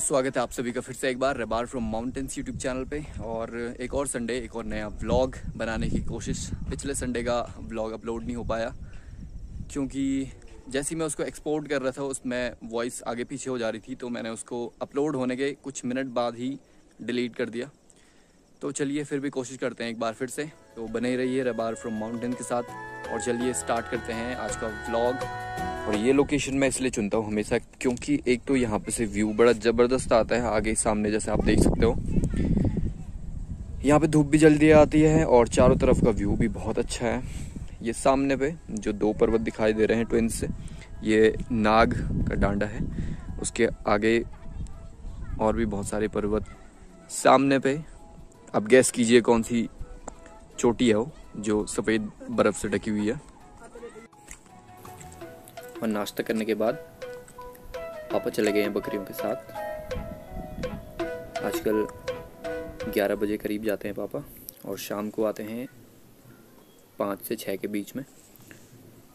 स्वागत है आप सभी का फिर से एक बार रबार फ्रॉम माउंटेन्स यूट्यूब चैनल पे। और एक और संडे, एक और नया व्लॉग बनाने की कोशिश। पिछले संडे का व्लॉग अपलोड नहीं हो पाया क्योंकि जैसे ही मैं उसको एक्सपोर्ट कर रहा था उसमें वॉइस आगे पीछे हो जा रही थी, तो मैंने उसको अपलोड होने के कुछ मिनट बाद ही डिलीट कर दिया। तो चलिए फिर भी कोशिश करते हैं एक बार फिर से। तो बने रहिए रबार फ्रॉम माउंटेन के साथ और चलिए स्टार्ट करते हैं आज का व्लॉग। और ये लोकेशन मैं इसलिए चुनता हूँ हमेशा क्योंकि एक तो यहाँ पे से व्यू बड़ा ज़बरदस्त आता है आगे सामने, जैसे आप देख सकते हो। यहाँ पे धूप भी जल्दी आती है और चारों तरफ का व्यू भी बहुत अच्छा है। ये सामने पे जो दो पर्वत दिखाई दे रहे हैं ट्विंस से, ये नाग का डांडा है। उसके आगे और भी बहुत सारे पर्वत सामने पे। अब गैस कीजिए कौन सी चोटी है वो जो सफ़ेद बर्फ़ से ढकी हुई है। और नाश्ता करने के बाद पापा चले गए हैं बकरियों के साथ। आजकल 11 बजे करीब जाते हैं पापा और शाम को आते हैं 5 से 6 के बीच में।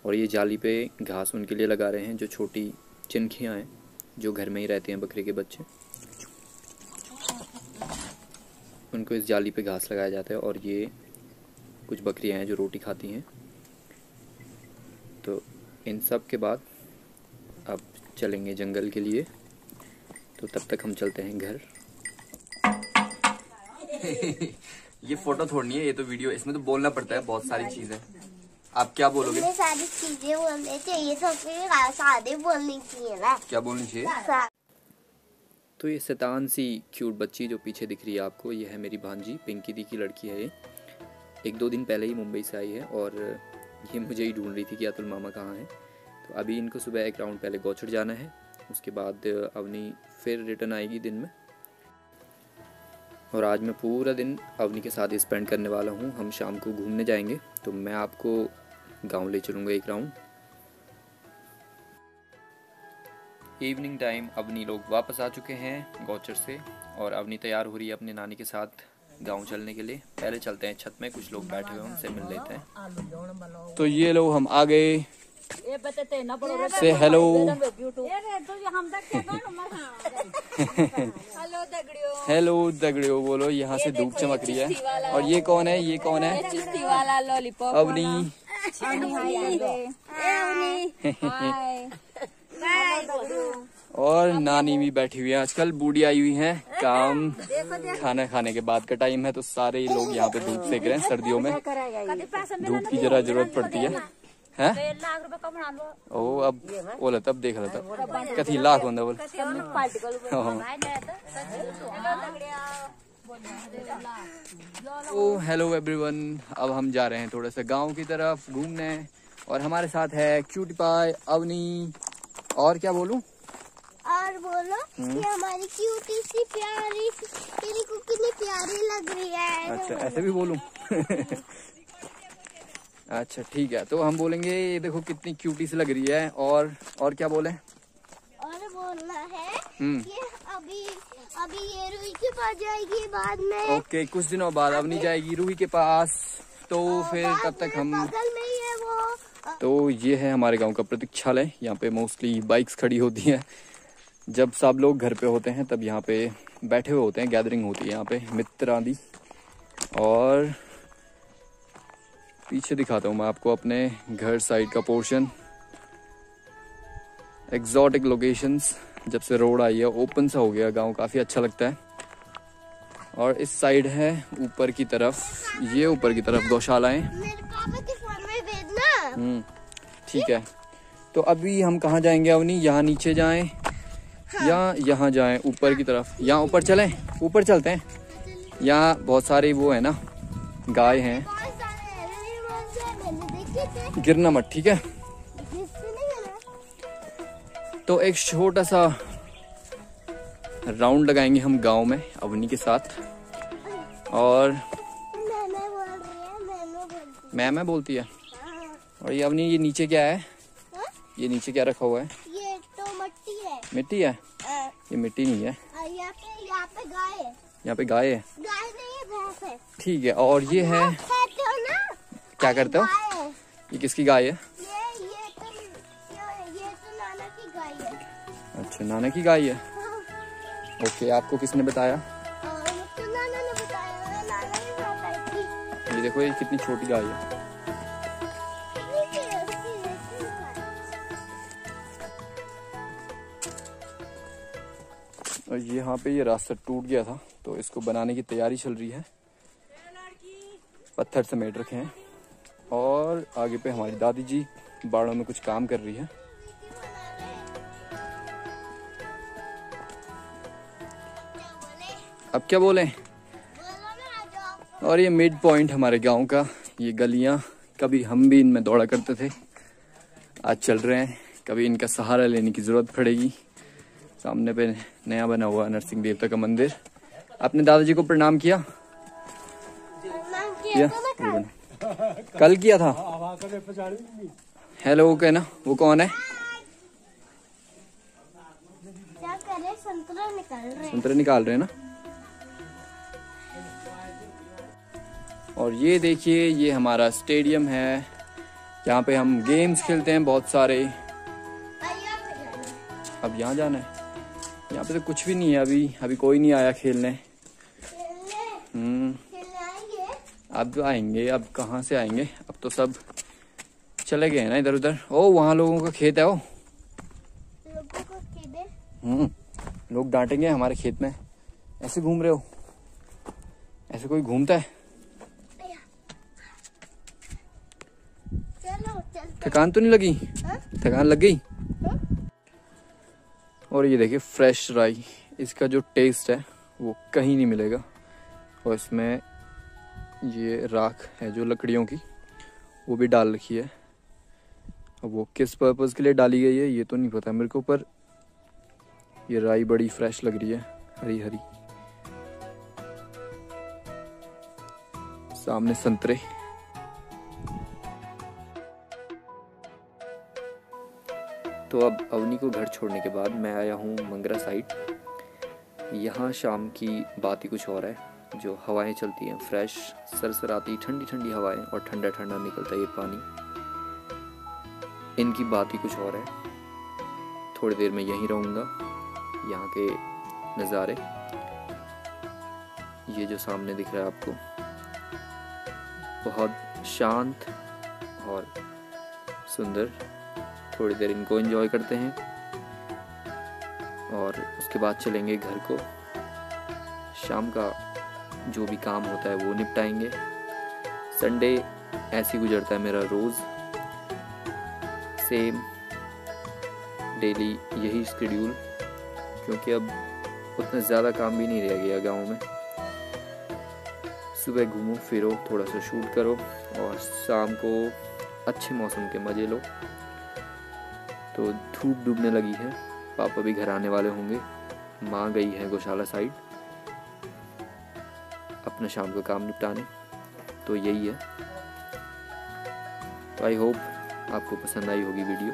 और ये जाली पे घास उनके लिए लगा रहे हैं जो छोटी चिनखियाँ हैं जो घर में ही रहती हैं बकरी के बच्चे। उनको इस जाली पे घास लगाया जाता है और ये कुछ बकरियां हैं जो रोटी खाती हैं। तो इन सब के बाद अब चलेंगे जंगल के लिए, तो तब तक हम चलते हैं घर। ये फोटो थोड़ी है, ये तो वीडियो। इसमें तो बोलना पड़ता है बहुत सारी चीजें। आप क्या बोलोगे? सारी चीजें बोलने चाहिए, सबसे सादे बोलनी चाहिए ना। क्या बोलनी चाहिए? तो ये शैतान सी क्यूट बच्ची जो पीछे दिख रही है आपको, ये है मेरी भांजी पिंकी दी की लड़की है। ये 1-2 दिन पहले ही मुंबई से आई है और ये मुझे ही ढूंढ रही थी कि अतुल मामा कहाँ हैं। तो अभी इनको सुबह एक राउंड पहले गौचर जाना है, उसके बाद अवनी फिर रिटर्न आएगी दिन में। और आज मैं पूरा दिन अवनी के साथ स्पेंड करने वाला हूँ। हम शाम को घूमने जाएंगे तो मैं आपको गाँव ले चलूँगा एक राउंड। इवनिंग टाइम अवनी लोग वापस आ चुके हैं गौचर से और अवनी तैयार हो रही है अपने नानी के साथ गांव चलने के लिए। पहले चलते हैं छत में, कुछ लोग बैठे हुए हैं उनसे मिल लेते हैं। तो ये लोग हम आ गए। से हेलो। हेलो दगड़ियो बोलो। यहाँ से धूप चमक रही है। और ये कौन है? ये कौन है? अवनी। और नानी भी बैठी हुई है। आजकल बूढ़ी आई हुई है। काम खाना खाने के बाद का टाइम है तो सारे लोग यहाँ पे धूप सेक रहे हैं। सर्दियों में धूप की जरा जरूरत पड़ती है। हैं? ओ अब बोला तब देख रहा था कथी लाख होंगे बोल। ओ हेलो एवरीवन, अब हम जा रहे हैं थोड़ा सा गांव की तरफ घूमने और हमारे साथ है क्यूटी पाई, अवनी और क्या बोलूं? और बोलो कि हमारी क्यूटी सी प्यारी, तेरी को कितनी प्यारी लग रही है। अच्छा ऐसे भी बोलूं? अच्छा ठीक है, तो हम बोलेंगे ये देखो कितनी क्यूटी सी लग रही है। और क्या बोले? और बोलना है कि अभी ये रूही के पास जाएगी बाद में। ओके, कुछ दिनों बाद अवनी जाएगी रूही के पास, तो फिर तब तक हम बगल में ही है वो। तो ये है हमारे गांव का प्रतीक्षालय। यहाँ पे मोस्टली बाइक्स खड़ी होती हैं जब सब लोग घर पे होते हैं, तब यहाँ पे बैठे हुए होते हैं, गैदरिंग होती है यहाँ पे मित्र आदि। और पीछे दिखाता हूँ मैं आपको अपने घर साइड का पोर्शन। Exotic locations. जब से रोड आई है ओपन सा हो गया गांव, काफी अच्छा लगता है। और इस साइड है ऊपर की तरफ, ये ऊपर की तरफ गौशालाएं। मेरे पापा के फोन में भेजना। ठीक है, तो अभी हम कहाँ जाएंगे अवनी? यहाँ नीचे जाएं या यहाँ जाएं ऊपर की तरफ? यहाँ ऊपर चलें? ऊपर चलते हैं। यहाँ बहुत सारे वो है ना गाय हैं। गिरना मत, ठीक है? तो एक छोटा सा राउंड लगाएंगे हम गांव में अवनी के साथ। और मैं बोलती है। और ये अवनी, ये नीचे क्या है? ये नीचे क्या रखा हुआ है? ये तो मिट्टी है। मिट्टी है? ये मिट्टी नहीं है। यहाँ पे गाय है। यहाँ पे गाय है? गाय नहीं है, भैंस है। ठीक है। और ये है क्या करते हो? ये किसकी गाय है? ये तो नाना की गाय है। अच्छा नाना की गाय है। ओके, आपको किसने बताया? मुझको नाना ने बताया, नाना के साथ आई थी। ये देखो, ये कितनी छोटी गाय है। और यहाँ पे ये रास्ता टूट गया था, तो इसको बनाने की तैयारी चल रही है। पत्थर समेट रखे हैं और आगे पे हमारी दादी जी बाड़ों में कुछ काम कर रही है। अब क्या बोलें? और ये मिड पॉइंट हमारे गांव का, ये गलियां, कभी हम भी इनमें दौड़ा करते थे, आज चल रहे हैं। कभी इनका सहारा लेने की जरूरत पड़ेगी। सामने पे नया बना हुआ नरसिंह देवता का मंदिर। आपने दादाजी को प्रणाम किया? कल किया था। हेलो कहना, वो कौन है? क्या करे, संतरा निकाल रहे हैं। संतरे निकाल रहे हैं ना। और ये देखिए, ये हमारा स्टेडियम है, यहाँ पे हम गेम्स खेलते हैं बहुत सारे। अब यहाँ जाना है? यहाँ पे तो कुछ भी नहीं है अभी कोई नहीं आया खेलने। अब आएंगे, अब कहाँ से आएंगे, अब तो सब चले गए ना इधर उधर। ओ, वहाँ लोगों का खेत है। लोगों का खेत है। लोग डांटेंगे हमारे खेत में, ऐसे घूम रहे हो। ऐसे कोई घूमता है? थकान तो नहीं लगी? थकान लग गई? और ये देखिए फ्रेश राई, इसका जो टेस्ट है वो कहीं नहीं मिलेगा। और इसमें ये राख है जो लकड़ियों की, वो भी डाल रखी है। अब वो किस पर्पज़ के लिए डाली गई है ये तो नहीं पता मेरे को, पर ये राई बड़ी फ्रेश लग रही है, हरी हरी। सामने संतरे। तो अब अवनी को घर छोड़ने के बाद मैं आया हूँ मंगरा साइड। यहाँ शाम की बात ही कुछ और है, जो हवाएं चलती हैं फ्रेश, सरसराती ठंडी ठंडी हवाएं, और ठंडा ठंडा निकलता है ये पानी, इनकी बात ही कुछ और है। थोड़ी देर में यहीं रहूँगा। यहाँ के नज़ारे, ये जो सामने दिख रहा है आपको, बहुत शांत और सुंदर। थोड़ी देर इनको एंजॉय करते हैं और उसके बाद चलेंगे घर को। शाम का जो भी काम होता है वो निपटाएंगे। संडे ऐसे गुजरता है मेरा रोज़, सेम डेली यही शेड्यूल, क्योंकि अब उतना ज़्यादा काम भी नहीं रह गया गाँव में। सुबह घूमो फिरो, थोड़ा सा शूट करो, और शाम को अच्छे मौसम के मज़े लो। तो धूप डूबने लगी है, पापा भी घर आने वाले होंगे, माँ गई है गौशाला साइड अपना शाम का काम निपटाने। तो यही है। तो आई होप आपको पसंद आई होगी वीडियो।